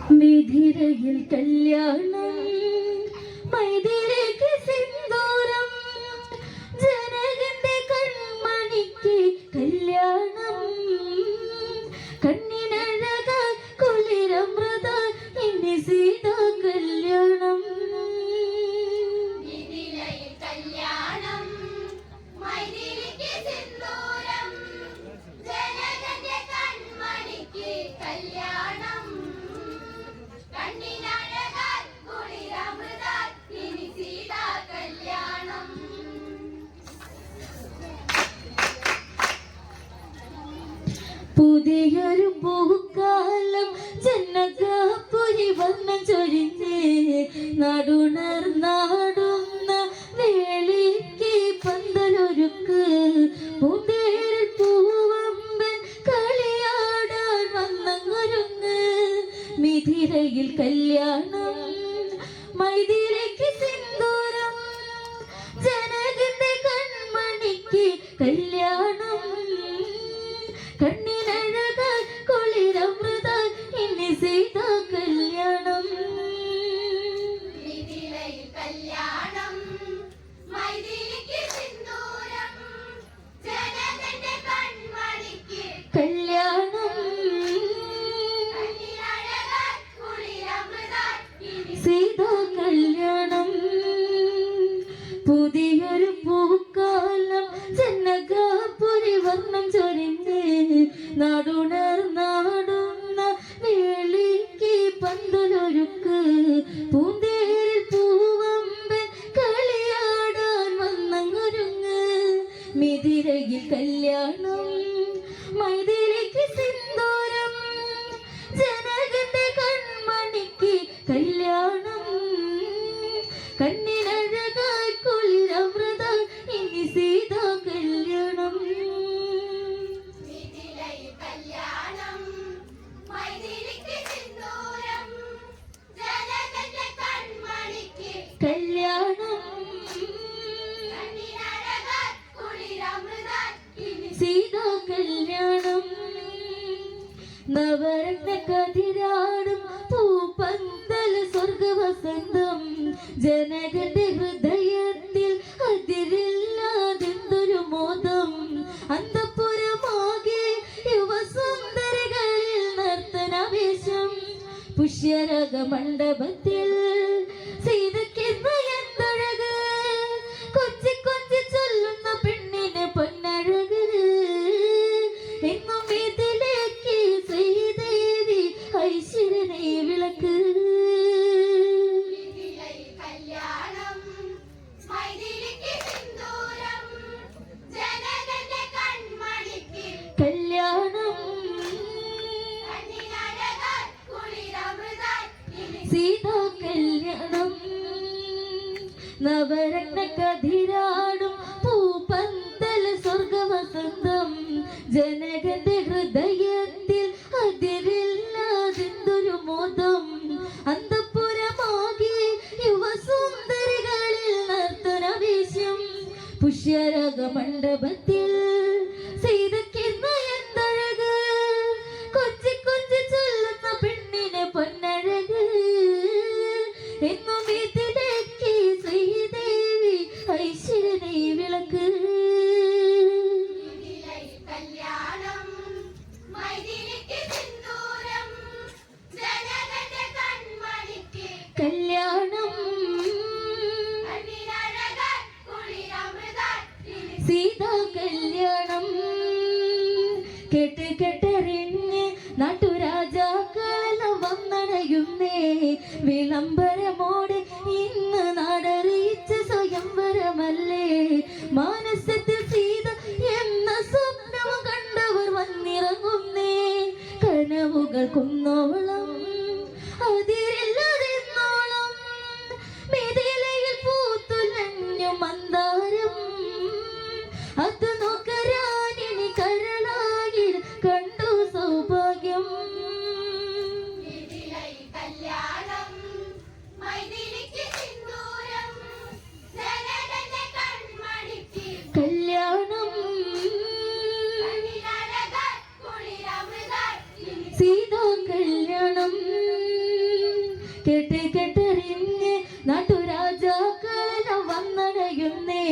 വിധിരയിൽ കല്യാണം മൈതിലേക്ക് സിന്ദൂരം ജനകന്റെ കൺമണിക്ക് കല്യാണം കണ്ണിനഴക കുളിരമൃത ഇനി സീതാ കല്യാണം പുതിയൊരു പൂക്കാലം ജനകാപുരി വർണ്ണം ചൊരിഞ്ഞ് നടുണർന്നാടുന്ന വേളിക്ക് പന്തലൊരുക്ക് പൂന്തേരിൽ പൂവമ്പൻ കളിയാടാൻ വന്നങ്ങൊരുങ്ങ് മിഥിരയിൽ കല്യാണം മൈതിലേക്ക് സിന്ദൂരം ജനകന്റെ കൺമണിക്ക് കല്യാണം കണ്ണിനഴക കുളിരമൃത ഇനി സീതാ കല്യാണം കല്യാണം മൈതിലിക്ക് സിന്ദൂരം ജനകന്റെ കൺമണിക്ക് കല്യാണം സീതാ കല്യാണം പുതിയൊരു പൂക്കാലം ജനകാപുരി വർണ്ണം ചൊരിഞ്ഞ് നടുണർന്നാടുന്ന വേളിക്ക് പന്തലൊരുക്ക് പൂന്തേരിൽ പൂവമ്പൻ കളിയാടാൻ വന്നങ്ങൊരുങ്ങ് മിഥിരയിൽ കല്യാണം മൈതിലിക്ക് സിന്ദൂരം ജനകന്റെ കൺമണിക്ക് കല്യാണം കണ്ണിനഴകായി കുളിരമൃത ഇനി സീതാ കല്യാണം കല്യാണം മൈതിലിക്ക് സിന്ദൂരം ജനകന്റെ കൺമണിക്ക് കല്യാണം സീതാ കല്യാണം നവരത്ന കതിരാടും പൂപ്പന്തല സ്വർഗവസന്തം ജനകന്റെ ഹൃദയത്തിൽ അതിരില്ലാതെന്തൊരു മോദം അന്തപുരമാകെ യുവസുന്ദരികളിൽ നർത്തനാവേശം പുഷ്യരക മണ്ഡപത്തിൽ സീതയ്ക്കെന്ന എന്തഴക് കൊച്ചി കൊച്ചി ചൊല്ലുന്ന പെണ്ണിന് പൊന്നഴക് എന്നും ഇതിലേക്ക് ശ്രീദേവി ഐശ്വര്യനെ വിളക്ക് കല്യാണം മൈതിലിക്ക് സിന്ദൂരം ജനകന്റെ കൺമണിക്ക് കല്യാണം സീതാ കല്യാണം നവരത്ന കതിരാടും പൂപ്പന്തല സ്വർഗവസന്തം ജനകന്റെ ഹൃദയത്തിൽ അതിരില്ലാതെന്തൊരു മോദം അന്തപുരമാകെ യുവസുന്ദരികളിൽ നർത്തനാവേശം പുഷ്യരക മണ്ഡപത്തിൽ സീതയ്ക്കെന്ന എന്തഴക് കൊച്ചി കൊച്ചി ചൊല്ലുന്ന പെണ്ണിന് പൊന്നഴക് എന്നും ഇതിലേക്ക് ശ്രീദേവി ഐശ്വര്യനെ വിളക്ക് കല്യാണം മൈതിലിക്ക് സിന്ദൂരം ജനകന്റെ കൺമണിക്ക് കല്യാണം സീതാ കല്യാണം കേട്ട് കേട്ടറിഞ്ഞ് നാട്ടുരാജാക്കാലം വന്നണയുന്നേ വിളംബരമോടെ ഇന്ന് നാടറിയിച്ച സ്വയംവരമല്ലേ മാനസത്തിൽ സീത എന്ന സ്വപ്നവും കണ്ടവർ വന്നിറങ്ങുന്നേ കനവുകൾ കുന്നോളം അതിരില്ലാതെന്നോളം മിഥിലയിൽ പൂത്തുലഞ്ഞു മന്ദാരം അത് നോക്കരാനിനി കരളായി കണ്ടു സൗഭാഗ്യം കല്യാണം മൈതിലിക്ക് സിന്ദൂരം ജനകന്റെ കൺമണിക്ക് കല്യാണം സീതാ കല്യാണം കേട്ട് കേട്ടറിഞ്ഞ് നാട്ടുരാജാക്കളെല്ലാം വന്നടയുന്നേ.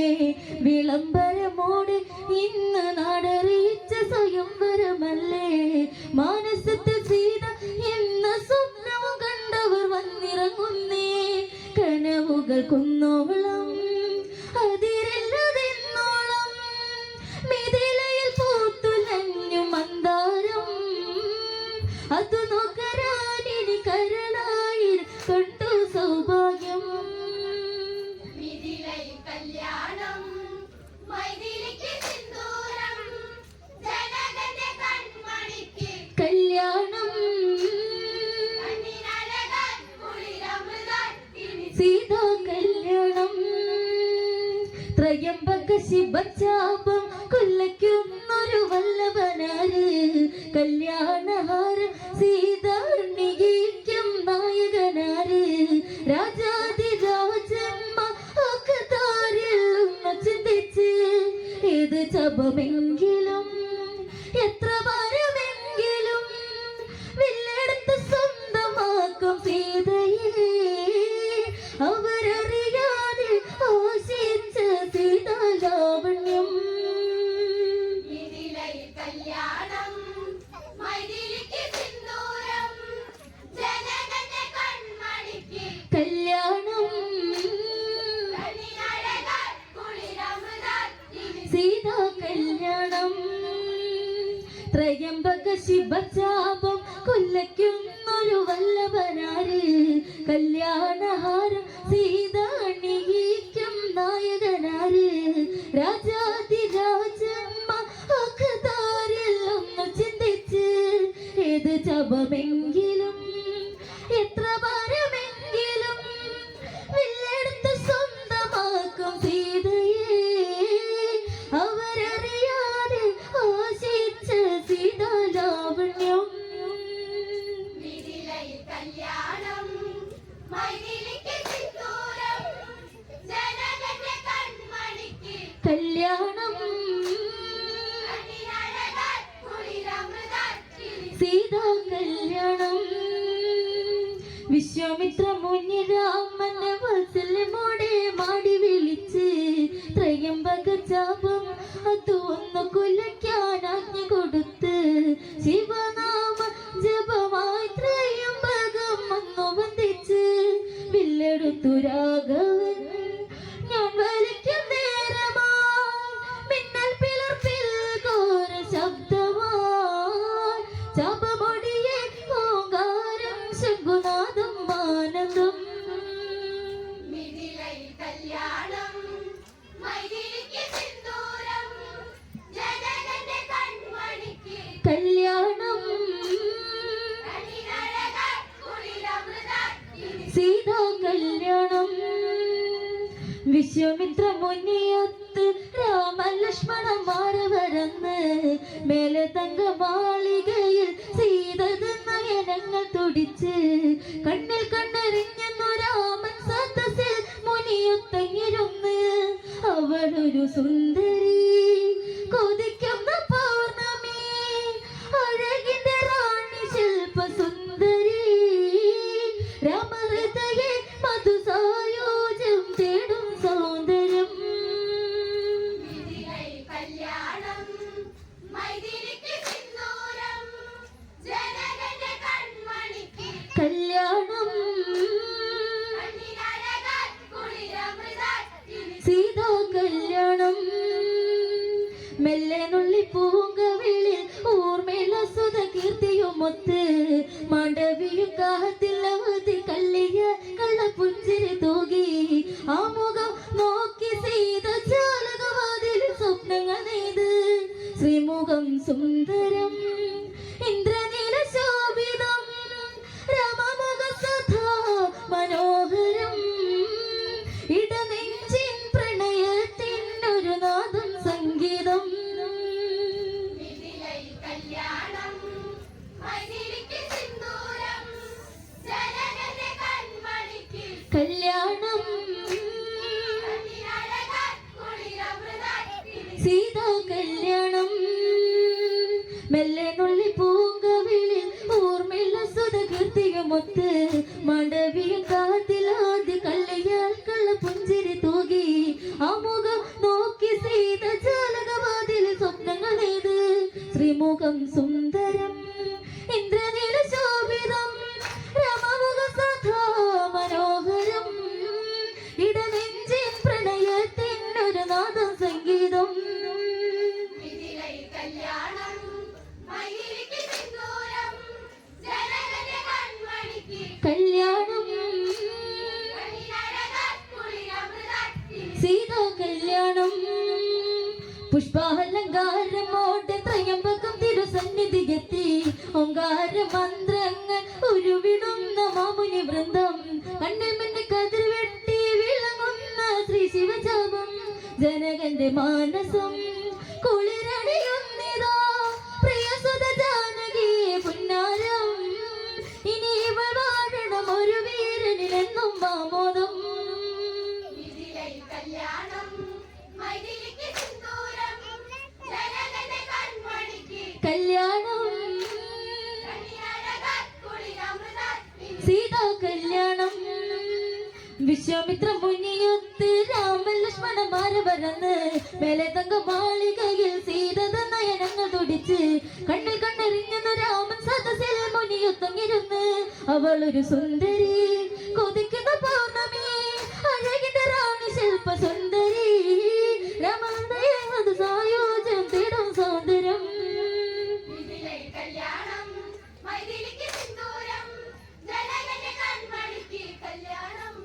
വിളംബരമോട് ഇന്ന് നാടറിയിച്ച സ്വയംവരമല്ലേ. മാനസത്തിൽ സീത എന്ന സ്വപ്നവും കണ്ടവർ വന്നിറങ്ങുന്നേ. കനവുകൾ കുന്നോളം അതിരില്ലതെന്നോളം മിഥിലയിൽ പൂത്തുലഞ്ഞു മന്ദാരം. അത് നോക്കരാനിനി കരളായി കണ്ടു സൗഭാഗ്യം. മിഥിലയിൽ കല്യാണം മൈഥിലിക്ക് സിന്ദൂരം ജനകന്റെ കൺമണിക്ക് കല്യാണം കണ്ണിനഴകാൽ കുളിരമൃതാൽ ഇനി സീതാ കല്യാണം. ത്രയംബക ശിവചാപം കൊല്ലയ്ക്കുന്നൊരു വല്ലഭനാര്. കല്യാണഹാരം സീതാർണിക്കും നായകനാര്. രാജാതിരാജന്മാരിൽ ചിന്തിച്ച് ഏത് ജപമെങ്കിലും എത്ര ഭാരമെങ്കിലും വില്ലെടുത്ത് സ്വന്തമാക്കും സീതയെ. അവരറിയാതെ ആശിച്ച സീതാലാവണ്യം. മിഥിലയിൽ കല്യാണം മൈഥിലിക്ക് സിന്ദൂരം ജനകന്റെ കൺമണിക്ക് കല്യാണം കണ്ണിനഴകാൽ കുളിരമൃതാൽ ഇനി സീതാ കല്യാണം. ത്രയംബക ശിവചാപം കൊല്ലയ്ക്കുന്നൊരു വല്ലഭനാര്. കല്യാണഹാരം സീതാണിക്കും നായകനാര്. രാജാതിരാജന്മാരിൽ ഒന്ന് ചിന്തിച്ച് ഏത് ജപമെങ്കിലും എത്ര ഭാരമെങ്കിലും വില്ലെടുത്ത് സ്വന്തമാക്കും സീതയെ. അവരറിയാതെ ആശിച്ച സീതാലാവണ്യം. മിഥിലയിൽ കല്യാണം മൈഥിലിക്ക് സിന്ദൂരം ജനകന്റെ കൺമണിക്ക് കല്യാണം കണ്ണിനഴകാൽ കുളിരമൃതാൽ ഇനി സീതാ കല്യാണം. വിശ്വാമിത്ര മുനി രാമനെ വാത്സല്യമോടെ മാടി വിളിച്ച് ത്രയംബക ജപം അത് ഒന്ന് കുലയ്ക്കാൻ ആജ്ഞ കൊടുത്ത്. ശിവനാമ ജപമായി ത്രയംബകം ഒന്നു വന്ദിച്ച് വില്ലെടുത്തു രാഘവൻ. ഞാൻ വലിക്കും നേരമായി മിന്നൽ പിളർപ്പിൽ ഘോര ശബ്ദമായി ജപമൊടിയെ ഓങ്കാരം ശംഖുനാദം ആനന്ദം. മിഥിലയിൽ കല്യാണം മൈഥിലിക്ക് സിന്ദൂരം ജനകന്റെ കൺമണിക്ക് കല്യാണം കണ്ണിനഴകാൽ കുളിരമൃതാൽ ഇനി സീതാ കല്യാണം. വിശ്വാമിത്ര മുനിയൊത്ത് രാമലക്ഷ്മണന്മാരവരന്ന്. മേലെ തങ്ക മാളികയിൽ സീതത നയനങ്ങൾ തുടിച്ച്. കണ്ണിൽ കണ്ണെറിഞ്ഞെന്നു രാമൻ സദസ്സിൽ മുനിയൊത്തങ്ങിരുന്ന്. അവളൊരു സുന്ദരി കൊതിക്കുന്ന പൗർണമി. അഴകിന്റെ റാണി ശില്പ സുന്ദരി. രാമഹൃദയെ മധുസായോജ്യം തേടും സൗന്ദര്യം. മിഥിലയിൽ കല്യാണം മൈഥിലിക്ക് സിന്ദൂരം ജനകന്റെ കൺമണിക്ക് കല്യാണം കണ്ണിനഴകാൽ കുളിരമൃതാൽ ഇനി സീതാ കല്യാണം. മെല്ലെ നുള്ളി പൂങ്കവിളിൽ ഊർമിള സുത കീർത്തിയുമൊത്ത്. മാണ്ഡവിയും കാഹത്തിൽ അവധി കള്ളിയ കള്ളപ്പുഞ്ചിരി തൂകി. ആ മുഖം നോക്കി സീത ജാലകവാതിൽ സ്വപ്നങ്ങൾ നെയ്ത്. ശ്രീമുഖം സുന്ദരം ഇന്ദ്രനീല ശോഭിതം. രാമമുഖ സദാ മനോഹരം. ഇടനെഞ്ചിൻ പ്രണയത്തിനൊരു നാദം സംഗീതം. മിഥിലയിൽ കല്യാണം മൈഥിലിക്ക് സിന്ദൂരം ജനകന്റെ കൺമണിക്ക് കല്യാണം കണ്ണിനഴകാൽ കുളിരമൃതാൽ ഇനി സീതാ കല്യാണം. മെല്ലെ നുള്ളി പൂങ്കവിളിൽ ഊർമിള സുത കീർത്തിയും തിരുമൊത്ത് മടവിയും കാത്തിലാദ്യ കള്ളയാൽ കള്ള പുഞ്ചിരി തൂകി ആ മുഖം നോക്കി സീത ജാലകവാതിൽ സ്വപ്നങ്ങൾ നെയ്ത് ശ്രീമുഖം സുന്ദരം ഇന്ദ്രനീല ശോഭിതം രമമുഖ സദാ മനോഹരം ഇടനെഞ്ചിൻ പ്രണയത്തിനൊരു നാദം സംഗീതം മിഥിലയിൽ കല്യാണം മൈഥിലിക്ക് സിന്ദൂരം ജനകന്റെ കൺമണിക്ക് കല്യാണം കണ്ണിനഴകാൽ കുളിരമൃതാറ്റിൽ സീതാ കല്യാണം പുഷ്പാലങ്കാരമോടെ ത്രയംബകം തിരുസന്നിധിയെത്തി ഓങ്കാര മന്ത്രങ്ങൾ ഉരുവിടുന്ന മാമുനി വൃന്ദം കണ്ണിൽ മിന്നി കതിർ വെട്ടി വിളങ്ങുന്ന ശ്രീ ശിവജാപം ജനകന്റെ മാനസം കുളിരണിയുന്നിതാ പ്രിയ സുത ജാനകി പുന്നാരം ഇനി ഇവൾ വാഴണം ഒരു വീരനിലെന്നും മാമോദം മിഥിലയിൽ കല്യാണം മൈഥിലിക്ക് സിന്ദൂരം ജനകന്റെ കൺമണിക്ക് കല്യാണം കണ്ണിനഴകാൽ കുളിരമൃതാറ്റിൽ സീതാ കല്യാണം വിശ്വാമിത്ര മുനിയൊത്ത് രാമൻ ലക്ഷ്മണന്മാര് പറന്ന് മേലെ തങ്ക മാളികയിൽ സീതത നയനങ്ങൾ തുടിച്ച് കണ്ണിൽ കണ്ണെറിഞ്ഞു രാമൻ സദസ്സിൽ മുനിയൊത്തങ്ങിരുന്ന് അവളൊരു സുന്ദരി കൊതിക്കുന്ന പൗർണമി അഴകിന്റെ റാണി ശില്പ സുന്ദരി രാമനന്ദയത് സായോജ്യം തേടും സൗന്ദര്യം മിഥിലയിൽ കല്യാണം മൈഥിലിക്ക് സിന്ദൂരം ജനകന്റെ കൺമണിക്ക് കല്യാണം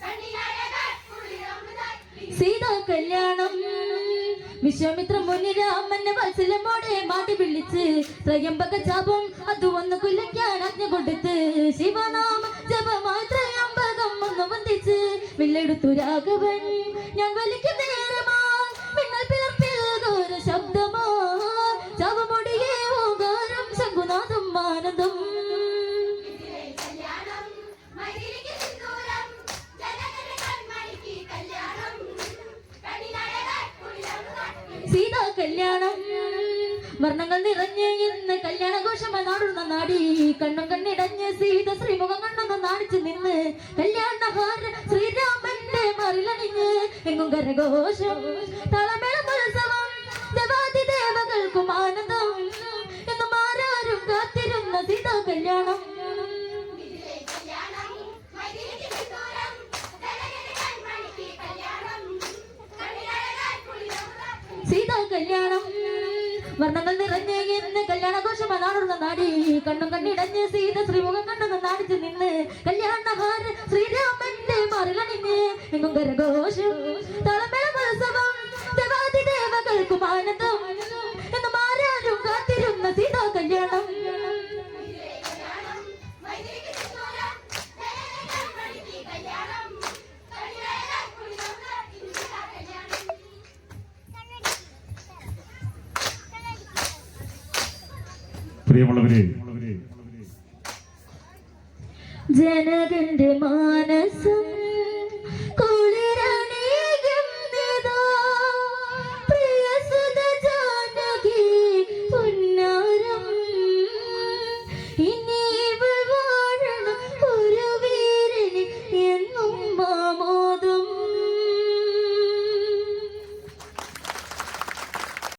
കണ്ണിനഴകാൽ കുളിരമൃതാറ്റിൽ സീതാ കല്യാണം വിശ്വാമിത്ര മുനി രാമന്റെ വത്സലമോടെ മാടി വിളിച്ച് ത്രയംബക ജപം അത് ഒന്ന് കുലയ്ക്കാൻ ആജ്ഞ കൊടുത്ത് ശിവനാമ ജപമായി ത്രയംബകം ഒന്ന് വന്ദിച്ച് വില്ലെടുത്തു രാഘവൻ ഞാൻ വലിക്കും നേരമാ മിന്നൽ പിളർപ്പിൽ ഘോര ശബ്ദമാ ജപമൊടിയേ ഓങ്കാരം ശംഖുനാഥം ആനന്ദം മിഥിലയിൽ കല്യാണം മൈഥിലിക്ക് സിന്ദൂരം ജനകന്റെ കൺമണിക്ക് കല്യാണം കണ്ണിനഴകാൽ കുളിരമൃതാറ്റിൽ സീതാ കല്യാണം വർണ്ണങ്ങൾ നിറഞ്ഞ് ഇന്ന് കല്യാണഘോഷമായി നാടുന്ന നാടി കണ്ണും കണ്ണിടഞ്ഞ് സീത ശ്രീമുഖം കണ്ണൊന്ന് നാണിച്ചു നിന്ന് കല്യാണഹാര ശ്രീരാമന്റെ മറിലണിഞ്ഞ് എങ്ങും കരഘോഷം തളമേള മത്സവം ദേവാതി ദേവകൾക്കും ആനന്ദം എന്നും ആരാരും കാത്തിരുന്ന സീതാ കല്യാണം മിഥിലയിൽ കല്യാണം മൈഥിലിക്ക് സിന്ദൂരം ജനകന്റെ കൺമണിക്ക് കല്യാണം കണ്ണിനഴകാൽ കുളിരമൃതാറ്റിൽ സീതാ കല്യാണം വർണ്ണങ്ങൾ നിറഞ്ഞ് ഇന്ന് കല്യാണഘോഷമായി നാടുന്ന നാടി കണ്ണും കണ്ണിടഞ്ഞ് സീത ശ്രീമുഖം കണ്ണൊന്ന് നാണിച്ചു നിന്ന് കല്യാണഹാര ശ്രീരാമന്റെ മറിലണിഞ്ഞ് എങ്ങും കരഘോഷം തളമേള മത്സവം ദേവാതി ദേവകൾക്കും ആനന്ദം എന്നും ആരാരും കാത്തിരുന്ന സീതാ കല്യാണം മിഥിലയിൽ കല്യാണം മൈഥിലിക്ക് സിന്ദൂരം ജനകന്റെ കൺമണിക്ക് കല്യാണം കണ്ണിനഴകാൽ കുളിരമൃതാറ്റിൽ സീതാ കല്യാണം പ്രിയമുള്ളവരെ ജനകന്റെ മാനസം